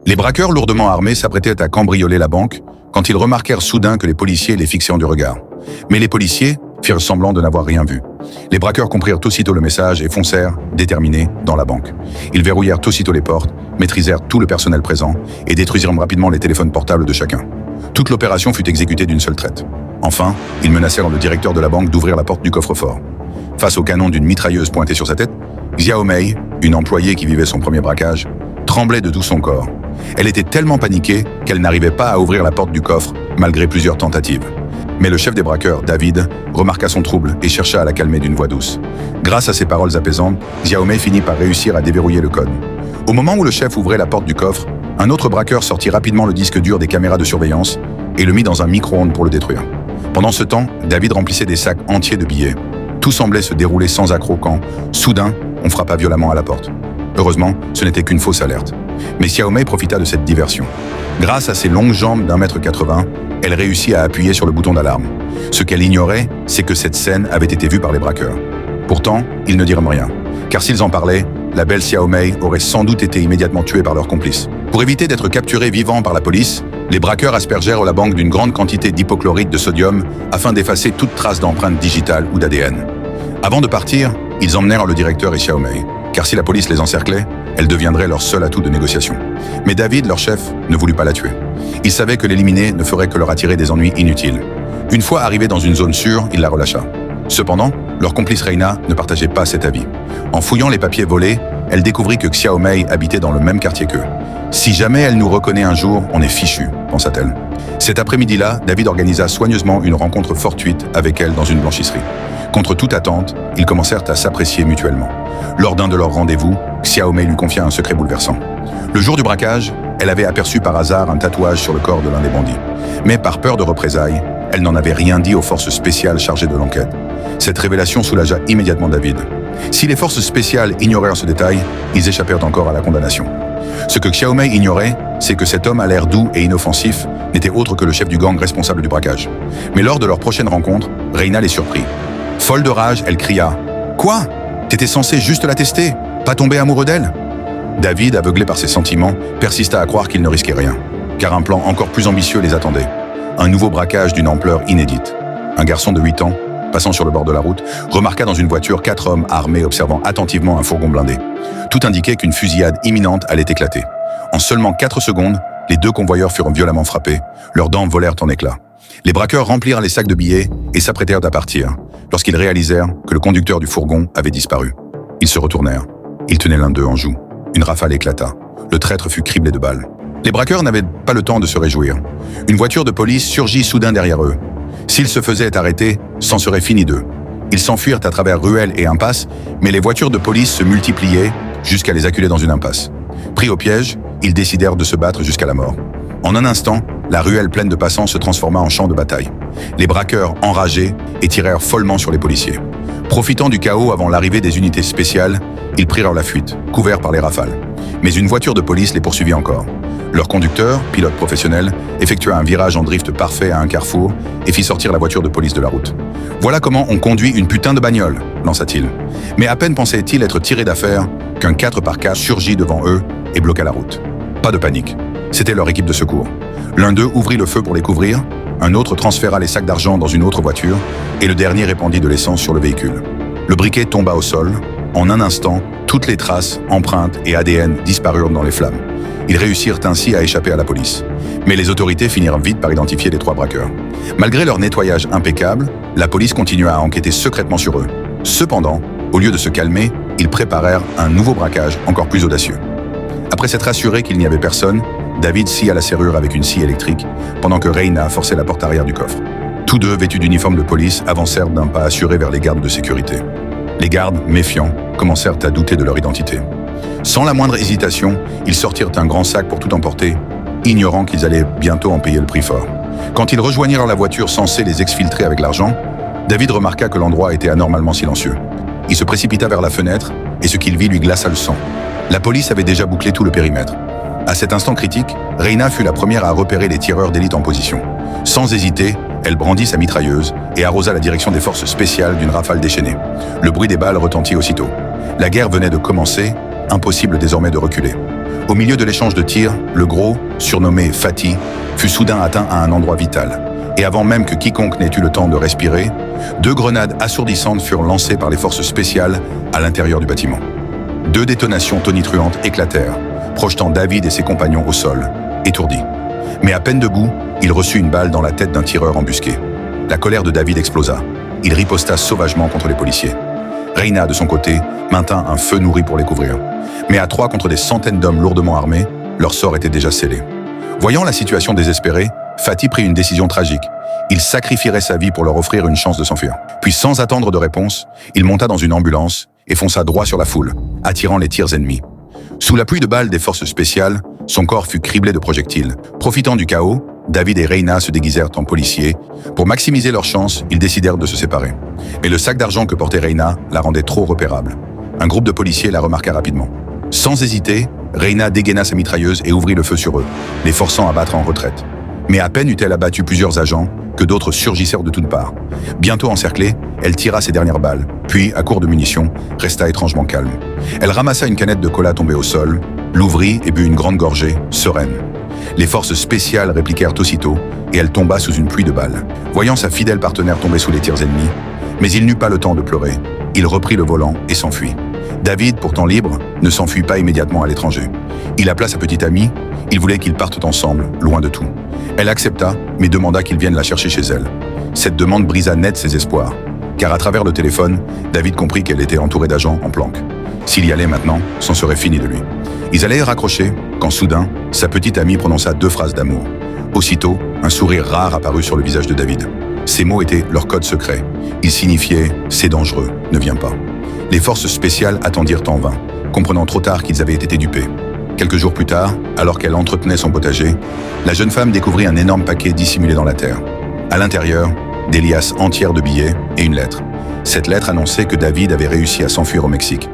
Les braqueurs lourdement armés s'apprêtaient à cambrioler la banque quand ils remarquèrent soudain que les policiers les fixaient du regard. Mais les policiers firent semblant de n'avoir rien vu. Les braqueurs comprirent aussitôt le message et foncèrent, déterminés, dans la banque. Ils verrouillèrent aussitôt les portes, maîtrisèrent tout le personnel présent et détruisirent rapidement les téléphones portables de chacun. Toute l'opération fut exécutée d'une seule traite. Enfin, ils menacèrent le directeur de la banque d'ouvrir la porte du coffre-fort. Face au canon d'une mitrailleuse pointée sur sa tête, Xiao Mei, une employée qui vivait son premier braquage, tremblait de tout son corps. Elle était tellement paniquée qu'elle n'arrivait pas à ouvrir la porte du coffre, malgré plusieurs tentatives. Mais le chef des braqueurs, David, remarqua son trouble et chercha à la calmer d'une voix douce. Grâce à ses paroles apaisantes, Xiao Mei finit par réussir à déverrouiller le code. Au moment où le chef ouvrait la porte du coffre, un autre braqueur sortit rapidement le disque dur des caméras de surveillance et le mit dans un micro-ondes pour le détruire. Pendant ce temps, David remplissait des sacs entiers de billets. Tout semblait se dérouler sans accroc quand, soudain, on frappa violemment à la porte. Heureusement, ce n'était qu'une fausse alerte. Mais Xiao Mei profita de cette diversion. Grâce à ses longues jambes d'1,80 m, elle réussit à appuyer sur le bouton d'alarme. Ce qu'elle ignorait, c'est que cette scène avait été vue par les braqueurs. Pourtant, ils ne dirent rien. Car s'ils en parlaient, la belle Xiao Mei aurait sans doute été immédiatement tuée par leurs complices. Pour éviter d'être capturés vivants par la police, les braqueurs aspergèrent la banque d'une grande quantité d'hypochlorite de sodium afin d'effacer toute trace d'empreinte digitale ou d'ADN. Avant de partir, ils emmenèrent le directeur et Xiao Mei. Car si la police les encerclait, elle deviendrait leur seul atout de négociation. Mais David, leur chef, ne voulut pas la tuer. Il savait que l'éliminer ne ferait que leur attirer des ennuis inutiles. Une fois arrivé dans une zone sûre, il la relâcha. Cependant, leur complice Reina ne partageait pas cet avis. En fouillant les papiers volés, elle découvrit que Xiao Mei habitait dans le même quartier qu'eux. « Si jamais elle nous reconnaît un jour, on est fichu », pensa-t-elle. Cet après-midi-là, David organisa soigneusement une rencontre fortuite avec elle dans une blanchisserie. Contre toute attente, ils commencèrent à s'apprécier mutuellement. Lors d'un de leurs rendez-vous, Xiao Mei lui confia un secret bouleversant. Le jour du braquage, elle avait aperçu par hasard un tatouage sur le corps de l'un des bandits. Mais par peur de représailles, elle n'en avait rien dit aux forces spéciales chargées de l'enquête. Cette révélation soulagea immédiatement David. Si les forces spéciales ignorèrent ce détail, ils échappèrent encore à la condamnation. Ce que Xiao Mei ignorait, c'est que cet homme à l'air doux et inoffensif n'était autre que le chef du gang responsable du braquage. Mais lors de leur prochaine rencontre, Reina les surprit. Folle de rage, elle cria « Quoi ? T'étais censé juste la tester, pas tomber amoureux d'elle ?» David, aveuglé par ses sentiments, persista à croire qu'il ne risquait rien, car un plan encore plus ambitieux les attendait. Un nouveau braquage d'une ampleur inédite. Un garçon de 8 ans, passant sur le bord de la route, remarqua dans une voiture 4 hommes armés observant attentivement un fourgon blindé. Tout indiquait qu'une fusillade imminente allait éclater. En seulement 4 secondes, les 2 convoyeurs furent violemment frappés. Leurs dents volèrent en éclats. Les braqueurs remplirent les sacs de billets et s'apprêtèrent à partir, lorsqu'ils réalisèrent que le conducteur du fourgon avait disparu. Ils se retournèrent. Ils tenaient l'un d'eux en joue. Une rafale éclata. Le traître fut criblé de balles. Les braqueurs n'avaient pas le temps de se réjouir. Une voiture de police surgit soudain derrière eux. S'ils se faisaient arrêter, c'en serait fini d'eux. Ils s'enfuirent à travers ruelles et impasses, mais les voitures de police se multipliaient jusqu'à les acculer dans une impasse. Pris au piège, ils décidèrent de se battre jusqu'à la mort. En un instant, la ruelle pleine de passants se transforma en champ de bataille. Les braqueurs, enragés, tirèrent follement sur les policiers. Profitant du chaos avant l'arrivée des unités spéciales, ils prirent la fuite, couverts par les rafales. Mais une voiture de police les poursuivit encore. Leur conducteur, pilote professionnel, effectua un virage en drift parfait à un carrefour et fit sortir la voiture de police de la route. « Voilà comment on conduit une putain de bagnole », lança-t-il. Mais à peine pensait-il être tiré d'affaire qu'un 4x4 surgit devant eux et bloqua la route. Pas de panique. C'était leur équipe de secours. L'un d'eux ouvrit le feu pour les couvrir, un autre transféra les sacs d'argent dans une autre voiture et le dernier répandit de l'essence sur le véhicule. Le briquet tomba au sol. En un instant, toutes les traces, empreintes et ADN disparurent dans les flammes. Ils réussirent ainsi à échapper à la police. Mais les autorités finirent vite par identifier les 3 braqueurs. Malgré leur nettoyage impeccable, la police continua à enquêter secrètement sur eux. Cependant, au lieu de se calmer, ils préparèrent un nouveau braquage encore plus audacieux. Après s'être assuré qu'il n'y avait personne, David scia la serrure avec une scie électrique, pendant que Reina forçait la porte arrière du coffre. Tous 2, vêtus d'uniforme de police, avancèrent d'un pas assuré vers les gardes de sécurité. Les gardes, méfiants, commencèrent à douter de leur identité. Sans la moindre hésitation, ils sortirent un grand sac pour tout emporter, ignorant qu'ils allaient bientôt en payer le prix fort. Quand ils rejoignirent la voiture censée les exfiltrer avec l'argent, David remarqua que l'endroit était anormalement silencieux. Il se précipita vers la fenêtre et ce qu'il vit lui glaça le sang. La police avait déjà bouclé tout le périmètre. À cet instant critique, Reina fut la première à repérer les tireurs d'élite en position. Sans hésiter, elle brandit sa mitrailleuse et arrosa la direction des forces spéciales d'une rafale déchaînée. Le bruit des balles retentit aussitôt. La guerre venait de commencer, impossible désormais de reculer. Au milieu de l'échange de tirs, le gros, surnommé Fatih, fut soudain atteint à un endroit vital. Et avant même que quiconque n'ait eu le temps de respirer, 2 grenades assourdissantes furent lancées par les forces spéciales à l'intérieur du bâtiment. 2 détonations tonitruantes éclatèrent, projetant David et ses compagnons au sol, étourdis. Mais à peine debout, il reçut une balle dans la tête d'un tireur embusqué. La colère de David explosa. Il riposta sauvagement contre les policiers. Reina, de son côté, maintint un feu nourri pour les couvrir. Mais à 3 contre des centaines d'hommes lourdement armés, leur sort était déjà scellé. Voyant la situation désespérée, Fatih prit une décision tragique. Il sacrifierait sa vie pour leur offrir une chance de s'enfuir. Puis, sans attendre de réponse, il monta dans une ambulance et fonça droit sur la foule, attirant les tirs ennemis. Sous la pluie de balles des forces spéciales, son corps fut criblé de projectiles. Profitant du chaos, David et Reina se déguisèrent en policiers. Pour maximiser leurs chances, ils décidèrent de se séparer. Mais le sac d'argent que portait Reina la rendait trop repérable. Un groupe de policiers la remarqua rapidement. Sans hésiter, Reina dégaina sa mitrailleuse et ouvrit le feu sur eux, les forçant à battre en retraite. Mais à peine eut-elle abattu plusieurs agents que d'autres surgissèrent de toutes parts. Bientôt encerclée, elle tira ses dernières balles, puis, à court de munitions, resta étrangement calme. Elle ramassa une canette de cola tombée au sol, l'ouvrit et but une grande gorgée, sereine. Les forces spéciales répliquèrent aussitôt et elle tomba sous une pluie de balles. Voyant sa fidèle partenaire tomber sous les tirs ennemis, mais il n'eut pas le temps de pleurer. Il reprit le volant et s'enfuit. David, pourtant libre, ne s'enfuit pas immédiatement à l'étranger. Il appela sa petite amie, il voulait qu'ils partent ensemble, loin de tout. Elle accepta, mais demanda qu'il vienne la chercher chez elle. Cette demande brisa net ses espoirs, car à travers le téléphone, David comprit qu'elle était entourée d'agents en planque. S'il y allait maintenant, c'en serait fini de lui. Ils allaient raccrocher, quand soudain, sa petite amie prononça 2 phrases d'amour. Aussitôt, un sourire rare apparut sur le visage de David. Ces mots étaient leur code secret. Ils signifiaient « c'est dangereux, ne viens pas ». Les forces spéciales attendirent en vain, comprenant trop tard qu'ils avaient été dupés. Quelques jours plus tard, alors qu'elle entretenait son potager, la jeune femme découvrit un énorme paquet dissimulé dans la terre. À l'intérieur, des liasses entières de billets et une lettre. Cette lettre annonçait que David avait réussi à s'enfuir au Mexique.